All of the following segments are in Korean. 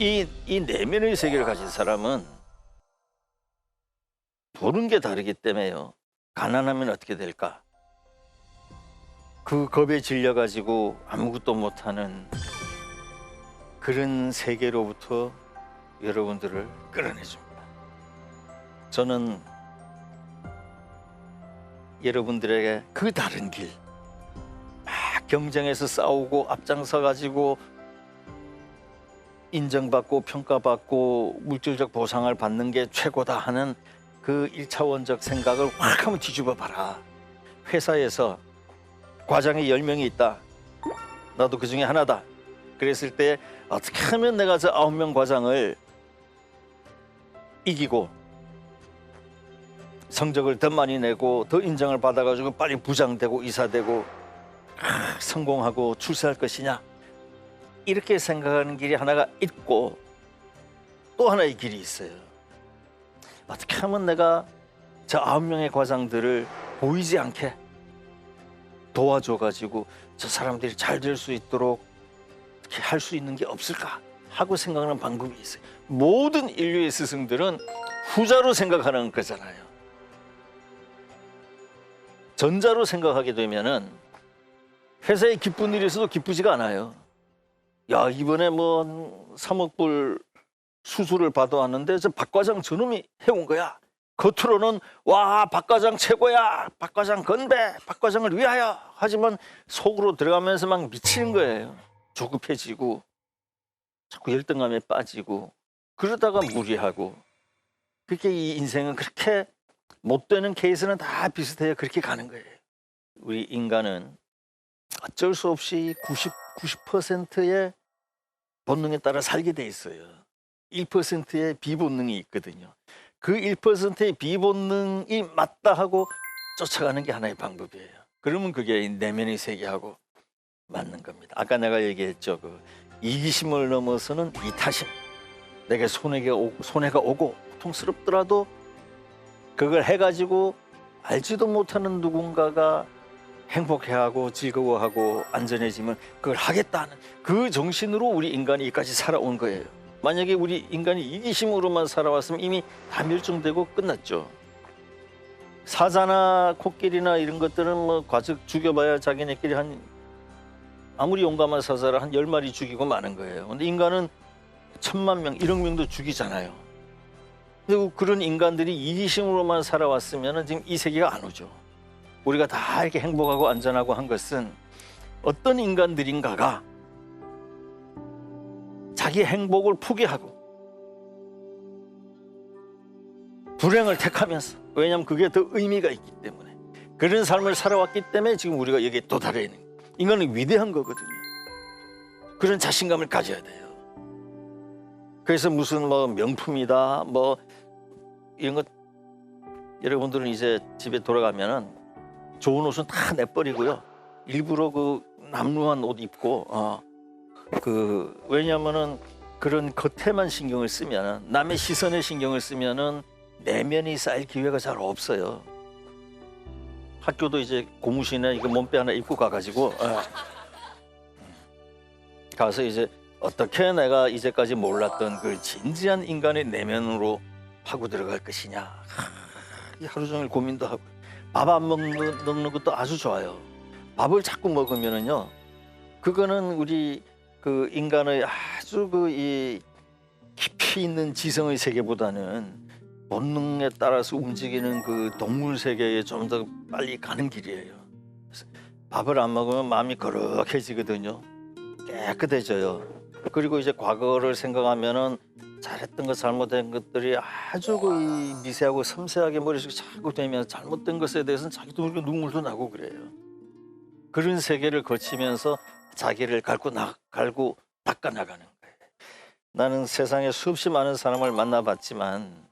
이 내면의 세계를 가진 사람은 보는 게 다르기 때문에요. 가난하면 어떻게 될까? 그 겁에 질려가지고 아무것도 못하는 그런 세계로부터 여러분들을 끌어내줍니다. 저는 여러분들에게 그 다른 길, 막 경쟁해서 싸우고 앞장서 가지고 인정받고 평가받고 물질적 보상을 받는 게 최고다 하는 그 1차원적 생각을 확 한번 뒤집어 봐라. 회사에서 과장이 10명이 있다. 나도 그 중에 하나다. 그랬을 때 어떻게 하면 내가 저 9명 과장을 이기고 성적을 더 많이 내고 더 인정을 받아가지고 빨리 부장되고 이사되고 성공하고 출세할 것이냐, 이렇게 생각하는 길이 하나가 있고 또 하나의 길이 있어요. 어떻게 하면 내가 저 9명의 과장들을 보이지 않게 도와줘가지고 저 사람들이 잘 될 수 있도록 어떻게 할 수 있는 게 없을까 하고 생각하는 방법이 있어요. 모든 인류의 스승들은 후자로 생각하는 거잖아요. 전자로 생각하게 되면은 회사에 기쁜 일이 있어도 기쁘지가 않아요. 야, 이번에 뭐 3억 불 수수를 받아왔는데 저 박 과장 저놈이 해온 거야. 겉으로는 와, 박 과장 최고야, 박 과장 건배, 박 과장을 위하여, 하지만 속으로 들어가면서 막 미치는 거예요. 조급해지고 자꾸 열등감에 빠지고 그러다가 무리하고. 그렇게 이 인생은 그렇게 못 되는 케이스는 다 비슷해요. 그렇게 가는 거예요. 우리 인간은 어쩔 수 없이 90%의 본능에 따라 살게 돼 있어요. 1%의 비본능이 있거든요. 그 1%의 비본능이 맞다 하고 쫓아가는 게 하나의 방법이에요. 그러면 그게 내면의 세계하고 맞는 겁니다. 아까 내가 얘기했죠. 그 이기심을 넘어서는 이타심. 내게 손해가 오고 고통스럽더라도 그걸 해가지고 알지도 못하는 누군가가 행복해하고 즐거워하고 안전해지면 그걸 하겠다는 그 정신으로 우리 인간이 여기까지 살아온 거예요. 만약에 우리 인간이 이기심으로만 살아왔으면 이미 다 멸종되고 끝났죠. 사자나 코끼리나 이런 것들은 뭐 과적 죽여봐야 자기네끼리 아무리 용감한 사자를 한 10마리 죽이고 마는 거예요. 근데 인간은 1000만 명, 1억 명도 죽이잖아요. 그리고 그런 인간들이 이기심으로만 살아왔으면 지금 이 세계가 안 오죠. 우리가 다 이렇게 행복하고 안전하고 한 것은 어떤 인간들인가가 자기 행복을 포기하고 불행을 택하면서, 왜냐하면 그게 더 의미가 있기 때문에, 그런 삶을 살아왔기 때문에 지금 우리가 여기에 도달해 있는 거예요. 인간은 위대한 거거든요. 그런 자신감을 가져야 돼요. 그래서 무슨 뭐 명품이다 뭐 이런 것, 여러분들은 이제 집에 돌아가면은 좋은 옷은 다 내버리고요. 일부러 그 남루한 옷 입고 왜냐면은 그런 겉에만 신경을 쓰면은, 남의 시선에 신경을 쓰면은 내면이 쌓일 기회가 잘 없어요. 학교도 이제 고무신에 이거 몸빼 하나 입고 가가지고 가서 이제 어떻게 내가 이제까지 몰랐던 그 진지한 인간의 내면으로 파고 들어갈 것이냐, 하루 종일 고민도 하고. 밥 안 먹는 것도 아주 좋아요. 밥을 자꾸 먹으면은요, 그거는 우리 그 인간의 아주 이 깊이 있는 지성의 세계보다는 본능에 따라서 움직이는 그 동물 세계에 좀 더 빨리 가는 길이에요. 밥을 안 먹으면 마음이 거룩해지거든요. 깨끗해져요. 그리고 이제 과거를 생각하면은 잘했던 것 잘못된 것들이 아주 이 미세하고 섬세하게 머릿속에 자꾸 되면 잘못된 것에 대해서는 자기도 모르게 눈물도 나고 그래요. 그런 세계를 거치면서 자기를 갈고 닦아 나가는 거예요. 나는 세상에 수없이 많은 사람을 만나봤지만,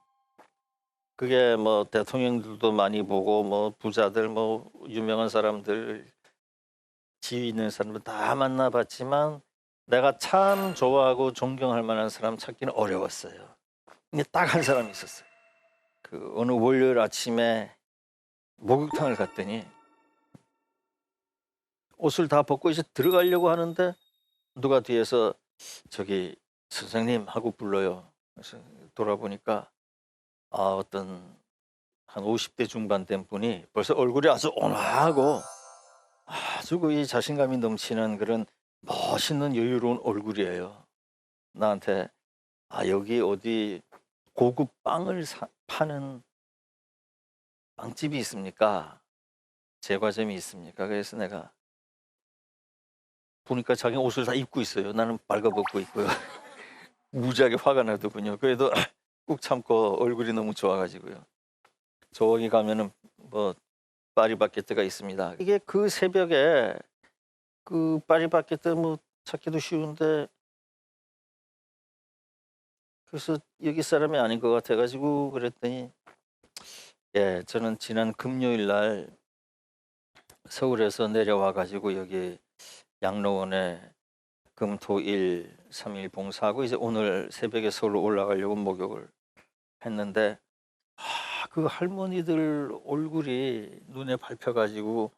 그게 뭐 대통령들도 많이 보고 뭐 부자들 뭐 유명한 사람들 지위 있는 사람들 다 만나봤지만, 내가 참 좋아하고 존경할 만한 사람 찾기는 어려웠어요. 근데 딱 한 사람이 있었어요. 그 어느 월요일 아침에 목욕탕을 갔더니 옷을 다 벗고 이제 들어가려고 하는데 누가 뒤에서 저기 선생님 하고 불러요. 그래서 돌아보니까 어떤 한 50대 중반 된 분이 벌써 얼굴이 아주 온화하고 아주 그 이 자신감이 넘치는 그런 멋있는 여유로운 얼굴이에요. 나한테 여기 어디 고급 빵을 파는 빵집이 있습니까? 제과점이 있습니까? 그래서 내가 보니까 자기 옷을 다 입고 있어요. 나는 발가벗고 있고요. 무지하게 화가 나더군요. 그래도 꾹 참고 얼굴이 너무 좋아가지고요. 저기 가면은 뭐 파리바게뜨가 있습니다. 이게 그 새벽에 그 파리바게뜨 뭐 찾기도 쉬운데 그래서 여기 사람이 아닌 것 같아가지고 그랬더니 예, 저는 지난 금요일 날 서울에서 내려와가지고 여기 양로원에 금토일 3일 봉사하고 이제 오늘 새벽에 서울로 올라가려고 목욕을 했는데 그 할머니들 얼굴이 눈에 밟혀가지고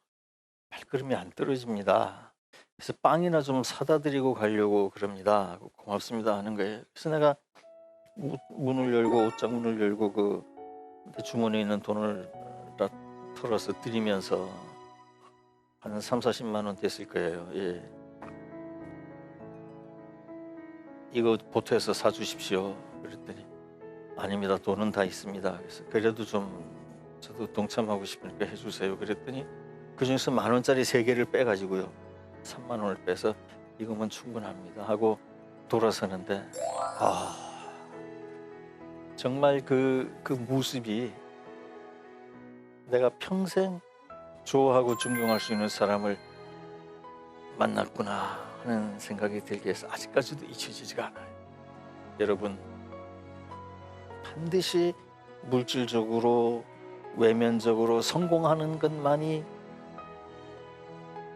발걸음이 안 떨어집니다. 그래서 빵이나 좀 사다 드리고 가려고 그럽니다. 고맙습니다 하는 거예요. 그래서 내가 문을 열고 옷장문을 열고 그 주머니에 있는 돈을 다 털어서 드리면서 한 30-40만 원 됐을 거예요. 예. 이거 보태서 사주십시오. 그랬더니 아닙니다. 돈은 다 있습니다. 그래서 그래도 좀 저도 동참하고 싶으니까 해주세요. 그랬더니 그중에서 10,000원짜리 3개를 빼가지고요. 3만 원을 빼서 이거면 충분합니다 하고 돌아서는데 정말 그 모습이 내가 평생 좋아하고 존경할 수 있는 사람을 만났구나 하는 생각이 들게 해서 아직까지도 잊혀지지가 않아요. 여러분 반드시 물질적으로 외면적으로 성공하는 것만이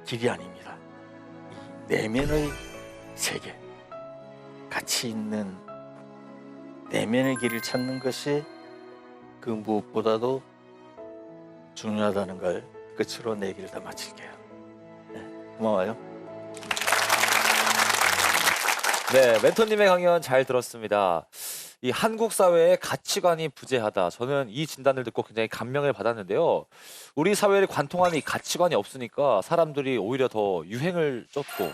길이 아닙니다. 이 내면의 세계, 가치 있는 내면의 길을 찾는 것이 그 무엇보다도 중요하다는 걸 끝으로 내 얘기를 다 마칠게요. 네, 고마워요. 네, 멘토님의 강연 잘 들었습니다. 이 한국 사회의 가치관이 부재하다. 저는 이 진단을 듣고 굉장히 감명을 받았는데요. 우리 사회를 관통하는 이 가치관이 없으니까 사람들이 오히려 더 유행을 쫓고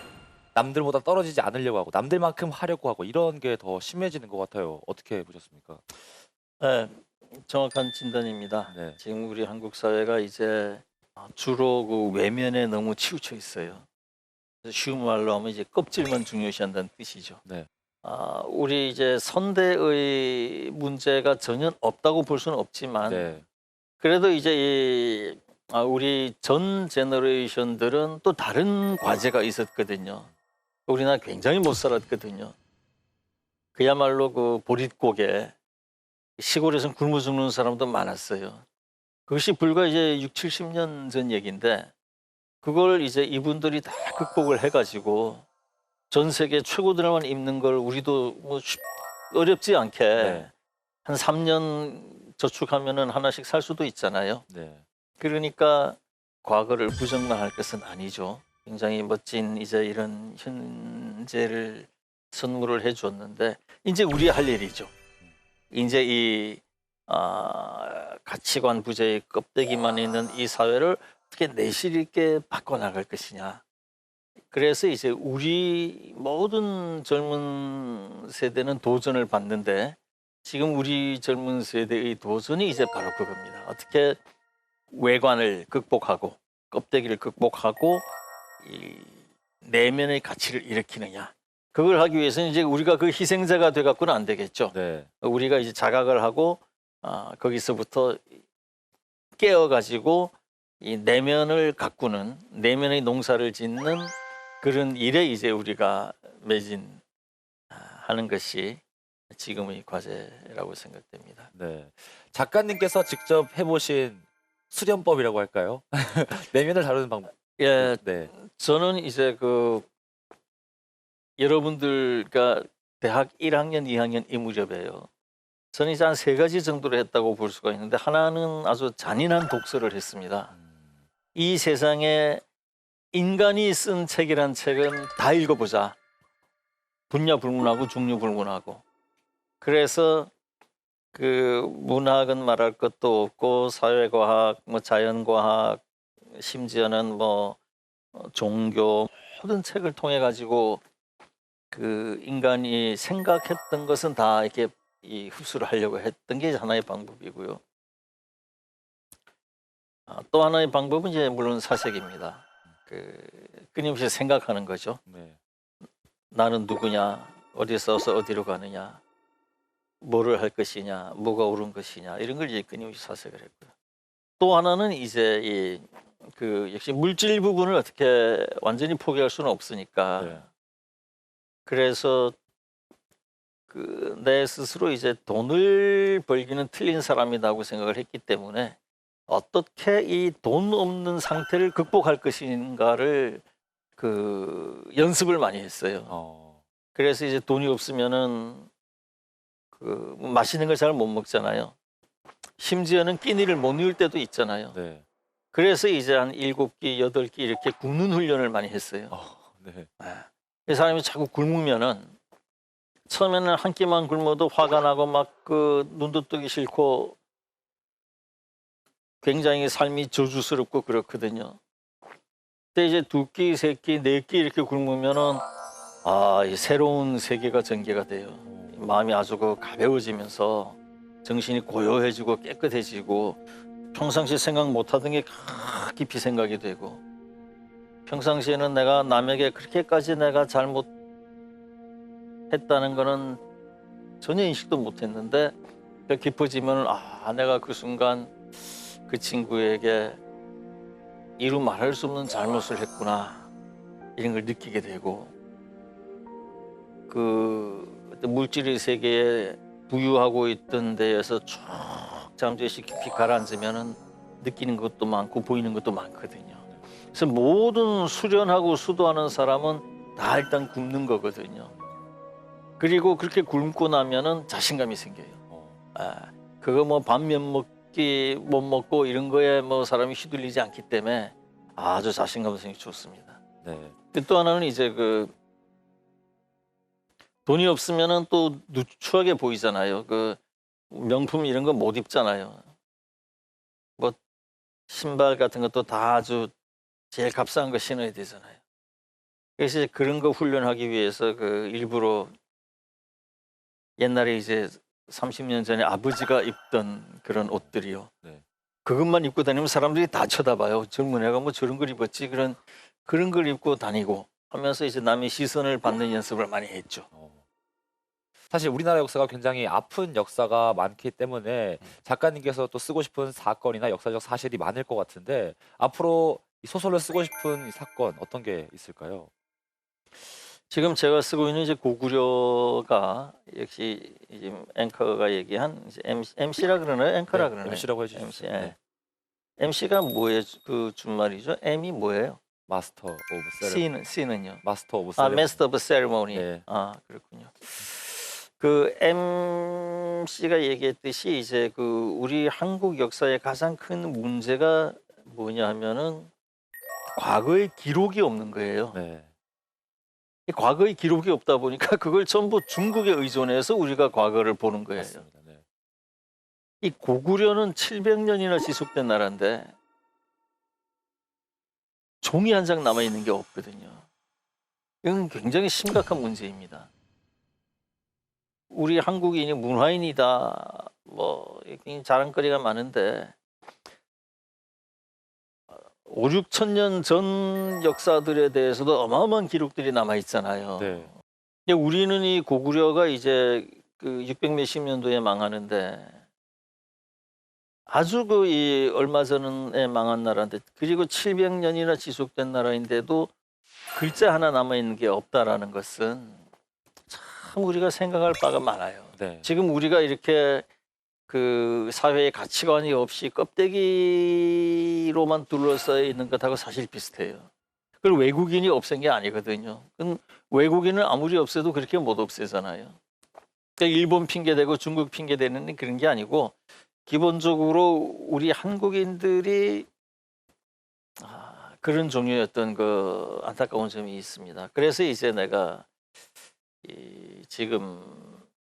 남들보다 떨어지지 않으려고 하고 남들만큼 하려고 하고 이런 게 더 심해지는 것 같아요. 어떻게 보셨습니까? 네, 정확한 진단입니다. 네. 지금 우리 한국 사회가 이제 주로 그 외면에 너무 치우쳐 있어요. 쉬운 말로 하면 이제 껍질만 중요시한다는 뜻이죠. 네. 우리 이제 선대의 문제가 전혀 없다고 볼 수는 없지만 네. 그래도 이제 우리 전 제너레이션들은 또 다른 과제가 있었거든요. 우리나라 굉장히 못 살았거든요. 그야말로 그 보릿고개 시골에서 굶어 죽는 사람도 많았어요. 그것이 불과 이제 60-70년 전 얘기인데 그걸 이제 이분들이 다 극복을 해가지고 전 세계 최고들만 입는 걸 우리도 뭐 어렵지 않게 네. 한 3년 저축하면은 하나씩 살 수도 있잖아요. 네. 그러니까 과거를 부정할 것은 아니죠. 굉장히 멋진 이제 이런 현재를 선물을 해줬는데 이제 우리 할 일이죠. 이제 이 가치관 부재의 껍데기만 있는 이 사회를 어떻게 내실 있게 바꿔나갈 것이냐. 그래서 이제 우리 모든 젊은 세대는 도전을 받는데 지금 우리 젊은 세대의 도전이 이제 바로 그겁니다. 어떻게 외관을 극복하고 껍데기를 극복하고 이 내면의 가치를 일으키느냐. 그걸 하기 위해서는 이제 우리가 그 희생자가 돼 갖고는 안 되겠죠. 네. 우리가 이제 자각을 하고 거기서부터 깨어 가지고 이 내면을 가꾸는 내면의 농사를 짓는 그런 일에 이제 우리가 매진하는 것이 지금의 과제라고 생각됩니다. 네. 작가님께서 직접 해보신 수련법이라고 할까요? 내면을 다루는 방법. 예, 네. 저는 이제 그 여러분들과 대학 1학년, 2학년 이 무렵에요. 저는 이제 한 3가지 정도로 했다고 볼 수가 있는데 하나는 아주 잔인한 독서를 했습니다. 이 세상에 인간이 쓴 책이란 책은 다 읽어보자. 분야불문하고 중류불문하고. 그래서 그 문학은 말할 것도 없고 사회과학, 뭐 자연과학, 심지어는 뭐 종교 모든 책을 통해 가지고 그 인간이 생각했던 것은 다 이렇게 흡수를 하려고 했던 게 하나의 방법이고요. 또 하나의 방법은 이제 물론 사색입니다. 끊임없이 생각하는 거죠. 네. 나는 누구냐, 어디서 와서 어디로 가느냐, 뭐를 할 것이냐, 뭐가 옳은 것이냐 이런 걸 이제 끊임없이 사색을 했고요. 또 하나는 이제 역시 물질 부분을 어떻게 완전히 포기할 수는 없으니까. 네. 그래서 내 스스로 이제 돈을 벌기는 틀린 사람이라고 생각을 했기 때문에 어떻게 이 돈 없는 상태를 극복할 것인가를 연습을 많이 했어요. 그래서 이제 돈이 없으면은 맛있는 걸 잘 못 먹잖아요. 심지어는 끼니를 못 누울 때도 있잖아요. 네. 그래서 이제 한 7끼, 8끼 이렇게 굶는 훈련을 많이 했어요. 네. 이 사람이 자꾸 굶으면은 처음에는 한 끼만 굶어도 화가 나고 막 눈도 뜨기 싫고 굉장히 삶이 저주스럽고 그렇거든요. 근데 이제 2끼, 3끼, 4끼 이렇게 굶으면은 이 새로운 세계가 전개가 돼요. 마음이 아주 가벼워지면서 정신이 고요해지고 깨끗해지고 평상시 생각 못하던 게 깊이 생각이 되고 평상시에는 내가 남에게 그렇게까지 내가 잘못했다는 거는 전혀 인식도 못했는데 깊어지면 내가 그 순간 그 친구에게 이루 말할 수 없는 잘못을 했구나 이런 걸 느끼게 되고 물질의 세계에 부유하고 있던 데에서 쭉 잠재시 깊이 가라앉으면은 느끼는 것도 많고 보이는 것도 많거든요. 그래서 모든 수련하고 수도하는 사람은 다 일단 굶는 거거든요. 그리고 그렇게 굶고 나면은 자신감이 생겨요. 그거 뭐 밥 몇 먹기 못 먹고 이런 거에 뭐 사람이 휘둘리지 않기 때문에 아주 자신감 생기 좋습니다. 네. 또 하나는 이제 돈이 없으면은 또 누추하게 보이잖아요. 명품 이런 거 못 입잖아요. 뭐 신발 같은 것도 다 아주 제일 값싼 거 신어야 되잖아요. 그래서 이제 그런 거 훈련하기 위해서 일부러 옛날에 이제 30년 전에 아버지가 입던 그런 옷들이요. 네. 그것만 입고 다니면 사람들이 다 쳐다봐요. 젊은 애가 뭐 저런 걸 입었지 그런 걸 입고 다니고 하면서 이제 남의 시선을 받는 연습을 많이 했죠. 사실 우리나라 역사가 굉장히 아픈 역사가 많기 때문에 작가님께서 또 쓰고 싶은 사건이나 역사적 사실이 많을 것 같은데 앞으로 이 소설로 쓰고 싶은 이 사건 어떤 게 있을까요? 지금 제가 쓰고 있는 이제 고구려가 역시 지금 앵커가 얘기한 이제 MC라 그러나요? 앵커라 그러나요? MC라고 해주십시오. MC, 네. MC가 뭐예요? 준말이죠? M이 뭐예요? 마스터 오브 세레모니. C는요? 마스터 오브 세레모니. Master of Ceremony. 네. 그렇군요. MC가 얘기했듯이 이제 우리 한국 역사의 가장 큰 문제가 뭐냐 하면은 과거의 기록이 없는 거예요. 네. 이 과거의 기록이 없다 보니까 그걸 전부 중국에 의존해서 우리가 과거를 보는 거예요. 맞습니다. 네. 이 고구려는 700년이나 지속된 나라인데 종이 한 장 남아 있는 게 없거든요. 이건 굉장히 심각한 문제입니다. 우리 한국인이 문화인이다, 뭐 자랑거리가 많은데 5, 6천 년 전 역사들에 대해서도 어마어마한 기록들이 남아 있잖아요. 네. 우리는 이 고구려가 이제 600 몇십 년도에 망하는데 아주 얼마 전에 망한 나라인데 그리고 700년이나 지속된 나라인데도 글자 하나 남아 있는 게 없다라는 것은 참 우리가 생각할 바가 많아요. 네. 지금 우리가 이렇게 사회의 가치관이 없이 껍데기로만 둘러싸여 있는 것하고 사실 비슷해요. 그리고 외국인이 없앤 게 아니거든요. 외국인은 아무리 없애도 그렇게 못 없애잖아요. 그러니까 일본 핑계대고 중국 핑계대는 그런 게 아니고 기본적으로 우리 한국인들이 그런 종류의 어떤 안타까운 점이 있습니다. 그래서 이제 내가 지금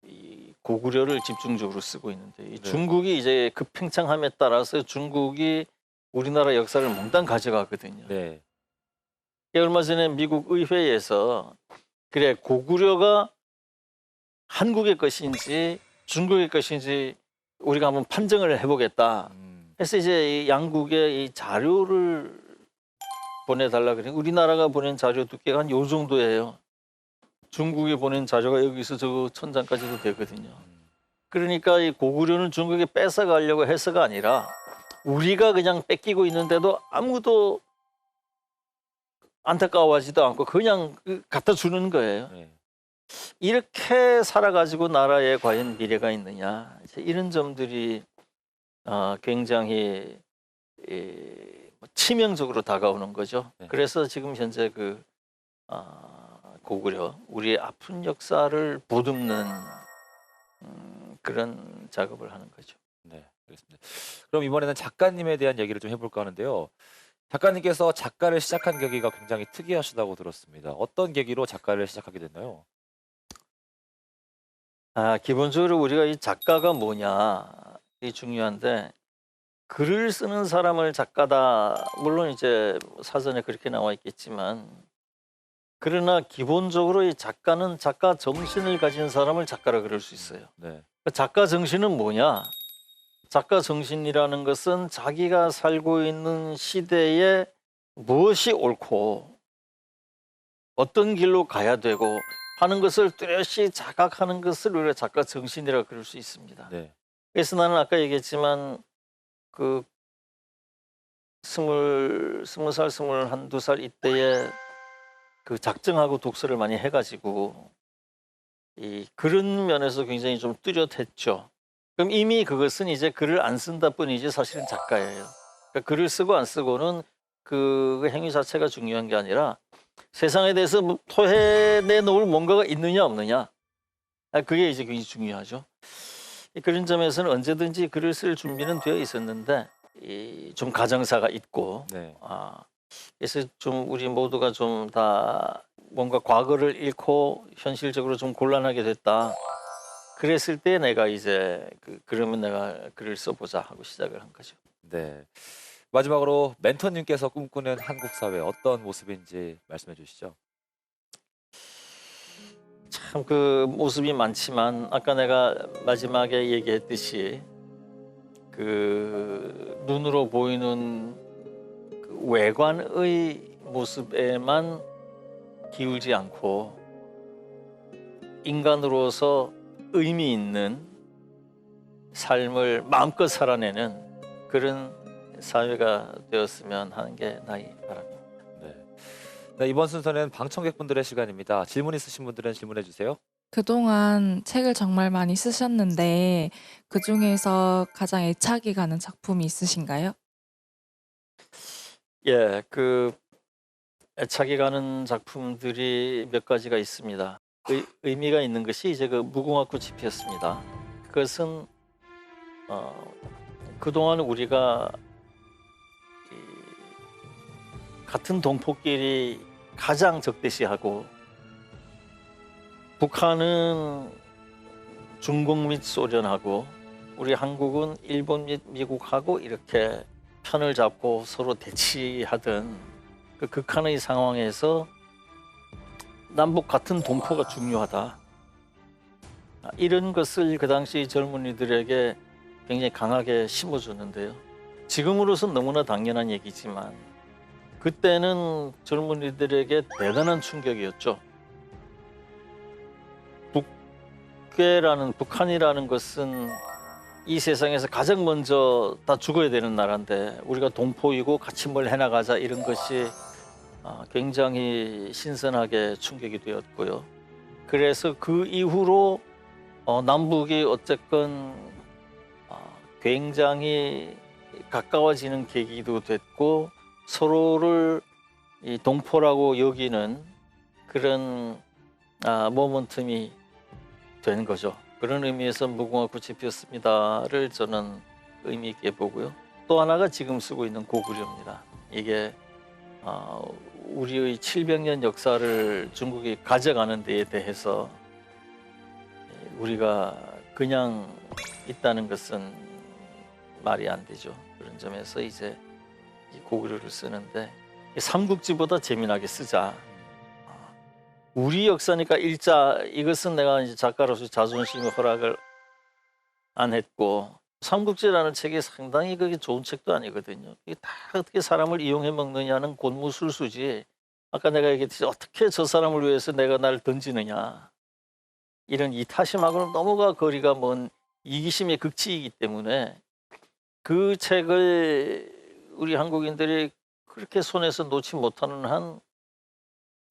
이 고구려를 집중적으로 쓰고 있는데 이 네. 중국이 이제 그 팽창함에 따라서 중국이 우리나라 역사를 몽땅 가져가거든요. 네. 얼마 전에 미국 의회에서 그래 고구려가 한국의 것인지 중국의 것인지 우리가 한번 판정을 해보겠다. 그래서 이제 이 양국의 이 자료를 보내달라 그래. 우리나라가 보낸 자료 두께가 한 요 정도예요. 중국이 보낸 자료가 여기서 저 천장까지도 되거든요. 그러니까 이 고구려는 중국에 뺏어가려고 해서가 아니라 우리가 그냥 뺏기고 있는데도 아무도 안타까워하지도 않고 그냥 갖다 주는 거예요. 네. 이렇게 살아가지고 나라에 과연 미래가 있느냐 이런 점들이 굉장히 치명적으로 다가오는 거죠. 네. 그래서 지금 현재 그 고구려 우리의 아픈 역사를 보듬는 그런 작업을 하는 거죠. 네, 알겠습니다. 그럼 이번에는 작가님에 대한 얘기를 좀 해볼까 하는데요. 작가님께서 작가를 시작한 계기가 굉장히 특이하시다고 들었습니다. 어떤 계기로 작가를 시작하게 됐나요? 기본적으로 우리가 이 작가가 뭐냐 이 중요한데 글을 쓰는 사람을 작가다 물론 이제 사전에 그렇게 나와 있겠지만 그러나 기본적으로 이 작가는 작가 정신을 가진 사람을 작가라 그럴 수 있어요. 네. 작가 정신은 뭐냐? 작가 정신이라는 것은 자기가 살고 있는 시대에 무엇이 옳고 어떤 길로 가야 되고 하는 것을 뚜렷이 자각하는 것을 우리가 작가 정신이라고 그럴 수 있습니다. 네. 그래서 나는 아까 얘기했지만 그 스물 살, 21~22살 이때에 그 작정하고 독서를 많이 해가지고 이 그런 면에서 굉장히 좀 뚜렷했죠. 그럼 이미 그것은 이제 글을 안 쓴다 뿐이지 사실은 작가예요. 그러니까 글을 쓰고 안 쓰고는 그 행위 자체가 중요한 게 아니라 세상에 대해서 토해내 놓을 뭔가가 있느냐 없느냐 그게 이제 굉장히 중요하죠. 그런 점에서는 언제든지 글을 쓸 준비는 되어 있었는데 좀 가정사가 있고 네. 그래서 좀 우리 모두가 좀 다 뭔가 과거를 잃고 현실적으로 좀 곤란하게 됐다. 그랬을 때 내가 이제 그러면 내가 글을 써보자 하고 시작을 한 거죠. 네. 마지막으로 멘토님께서 꿈꾸는 한국 사회 어떤 모습인지 말씀해 주시죠. 참 그 모습이 많지만 아까 내가 마지막에 얘기했듯이 그 눈으로 보이는 그 외관의 모습에만 기울지 않고 인간으로서 의미 있는 삶을 마음껏 살아내는 그런 사회가 되었으면 하는 게 나의 바람입니다. 네. 네, 이번 순서는 방청객분들의 시간입니다. 질문 있으신 분들은 질문해 주세요. 그동안 책을 정말 많이 쓰셨는데 그중에서 가장 애착이 가는 작품이 있으신가요? 예, 그 애착이 가는 작품들이 몇 가지가 있습니다. 의미가 있는 것이 이제 그 무궁화꽃이 피었습니다. 그것은 그동안 우리가 같은 동포끼리 가장 적대시하고 북한은 중국 및 소련하고 우리 한국은 일본 및 미국하고 이렇게 편을 잡고 서로 대치하던 그 극한의 상황에서 남북 같은 동포가 중요하다. 이런 것을 그 당시 젊은이들에게 굉장히 강하게 심어줬는데요. 지금으로선 너무나 당연한 얘기지만 그때는 젊은이들에게 대단한 충격이었죠. 북한이라는 것은 이 세상에서 가장 먼저 다 죽어야 되는 나라인데 우리가 동포이고 같이 뭘 해나가자 이런 것이 굉장히 신선하게 충격이 되었고요. 그래서 그 이후로 남북이 어쨌건 굉장히 가까워지는 계기도 됐고 서로를 이 동포라고 여기는 그런 모먼텀이 된 거죠. 그런 의미에서 무궁화꽃이 피었습니다를 저는 의미 있게 보고요. 또 하나가 지금 쓰고 있는 고구려입니다. 이게 우리의 700년 역사를 중국이 가져가는 데에 대해서 우리가 그냥 있다는 것은 말이 안 되죠. 그런 점에서 이제 이 고구려를 쓰는데 이 삼국지보다 재미나게 쓰자. 우리 역사니까 일자 이것은 내가 이제 작가로서 자존심의 허락을 안 했고 삼국지라는 책이 상당히 그게 좋은 책도 아니거든요. 이게 다 어떻게 사람을 이용해 먹느냐는 곤무술수지. 아까 내가 얘기했듯이 어떻게 저 사람을 위해서 내가 날 던지느냐. 이런 이타심하고는 너무가 거리가 먼 이기심의 극치이기 때문에 그 책을 우리 한국인들이 그렇게 손에서 놓지 못하는 한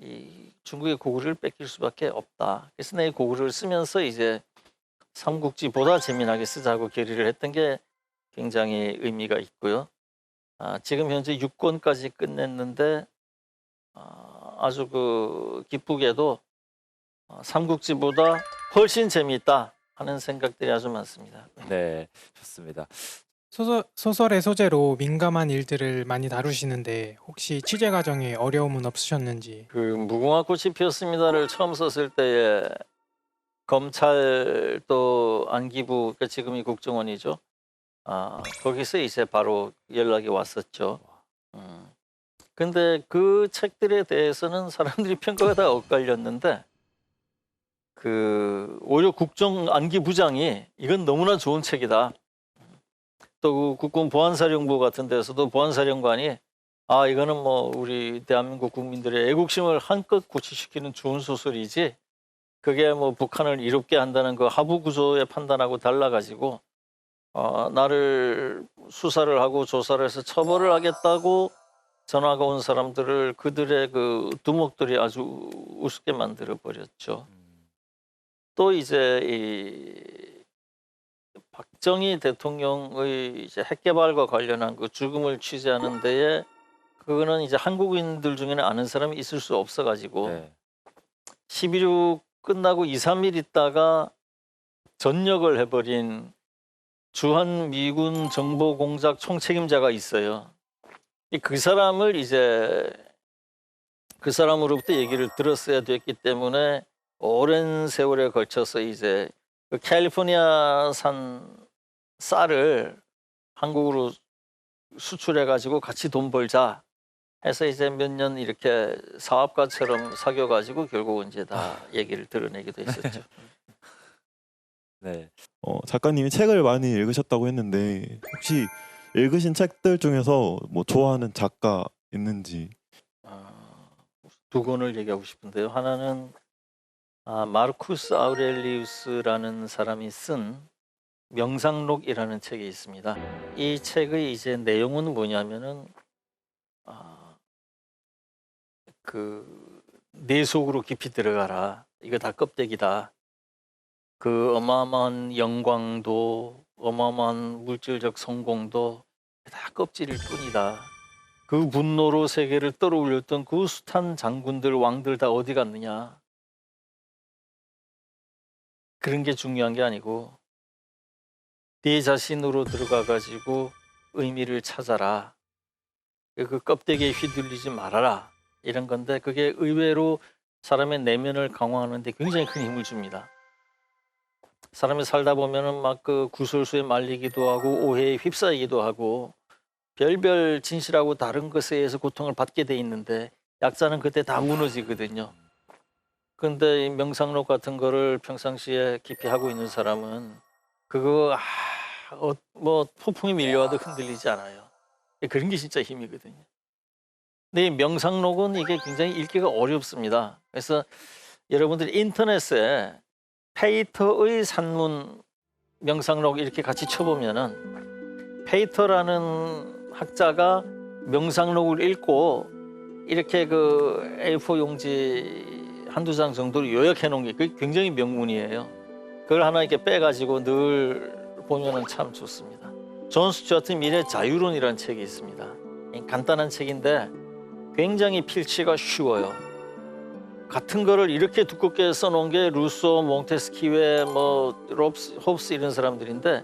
이 중국의 고구려를 뺏길 수밖에 없다. 그래서 내 고구려를 쓰면서 이제 삼국지보다 재미나게 쓰자고 결의를 했던 게 굉장히 의미가 있고요. 지금 현재 6권까지 끝냈는데 아주 그 기쁘게도 삼국지보다 훨씬 재미있다 하는 생각들이 아주 많습니다. 네, 좋습니다. 소설의 소재로 민감한 일들을 많이 다루시는데 혹시 취재 과정에 어려움은 없으셨는지? 그 무궁화 꽃이 피었습니다를 처음 썼을 때에 검찰 또 안기부, 그러니까 지금이 국정원이죠. 거기서 이제 바로 연락이 왔었죠. 근데 그 책들에 대해서는 사람들이 평가가 다 엇갈렸는데 오히려 국정 안기부장이 이건 너무나 좋은 책이다. 또 그 국군 보안사령부 같은 데서도 보안사령관이 이거는 뭐 우리 대한민국 국민들의 애국심을 한껏 고취시키는 좋은 소설이지 그게 뭐 북한을 이롭게 한다는 그 하부 구조의 판단하고 달라가지고 나를 수사를 하고 조사를 해서 처벌을 하겠다고 전화가 온 사람들을 그들의 그 두목들이 아주 우습게 만들어 버렸죠. 또 이제 이 박정희 대통령의 이제 핵개발과 관련한 그 죽음을 취재하는 데에 그거는 이제 한국인들 중에는 아는 사람이 있을 수 없어가지고 네. 11.6 끝나고 2, 3일 있다가 전역을 해버린 주한 미군 정보공작 총책임자가 있어요. 그 사람을 이제 그 사람으로부터 얘기를 들었어야 됐기 때문에 오랜 세월에 걸쳐서 이제 그 캘리포니아산 쌀을 한국으로 수출해가지고 같이 돈 벌자 해서 이제 몇 년 이렇게 사업가처럼 사귀어가지고 결국은 이제 다 얘기를 드러내기도 했었죠. 네. 작가님이 책을 많이 읽으셨다고 했는데 혹시 읽으신 책들 중에서 뭐 좋아하는 작가 있는지? 두 권을 얘기하고 싶은데요. 하나는 마르쿠스 아우렐리우스라는 사람이 쓴 명상록이라는 책이 있습니다. 이 책의 이제 내용은 뭐냐면은 내 속으로 깊이 들어가라. 이거 다 껍데기다. 그 어마어마한 영광도 어마어마한 물질적 성공도 다 껍질일 뿐이다. 그 분노로 세계를 떨어올렸던 그 숱한 장군들 왕들 다 어디 갔느냐. 그런 게 중요한 게 아니고 네 자신으로 들어가 가지고 의미를 찾아라. 그 껍데기에 휘둘리지 말아라. 이런 건데 그게 의외로 사람의 내면을 강화하는 데 굉장히 큰 힘을 줍니다. 사람이 살다 보면은 막 그 구설수에 말리기도 하고 오해에 휩싸이기도 하고 별별 진실하고 다른 것에 의해서 고통을 받게 돼 있는데 약자는 그때 다 무너지거든요. 근데 이 명상록 같은 거를 평상시에 깊이 하고 있는 사람은 그거 뭐 폭풍이 밀려와도 흔들리지 않아요. 그런 게 진짜 힘이거든요. 근데 이 명상록은 이게 굉장히 읽기가 어렵습니다. 그래서 여러분들이 인터넷에 페이터의 산문 명상록 이렇게 같이 쳐보면은 페이터라는 학자가 명상록을 읽고 이렇게 그 A4 용지 한두 장 정도로 요약해 놓은 게 그게 굉장히 명문이에요. 그걸 하나 이렇게 빼가지고 늘 보면은 참 좋습니다. 존 스튜어트 밀의 자유론이라는 책이 있습니다. 간단한 책인데 굉장히 필치가 쉬워요. 같은 거를 이렇게 두껍게 써놓은 게 루소, 몽테스키웨, 뭐 홉스 이런 사람들인데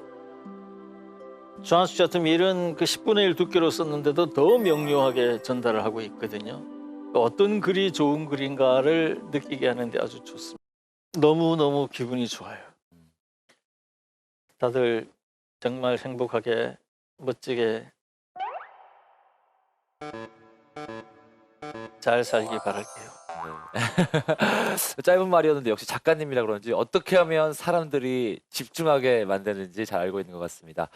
존 스튜어트 밀은 그 10분의 1 두께로 썼는데도 더 명료하게 전달을 하고 있거든요. 어떤 글이 좋은 글인가를 느끼게 하는데 아주 좋습니다. 너무너무 기분이 좋아요. 다들 정말 행복하게 멋지게 잘 살기 바랄게요. 네. 짧은 말이었는데 역시 작가님이라 그런지 어떻게 하면 사람들이 집중하게 만드는지 잘 알고 있는 것 같습니다.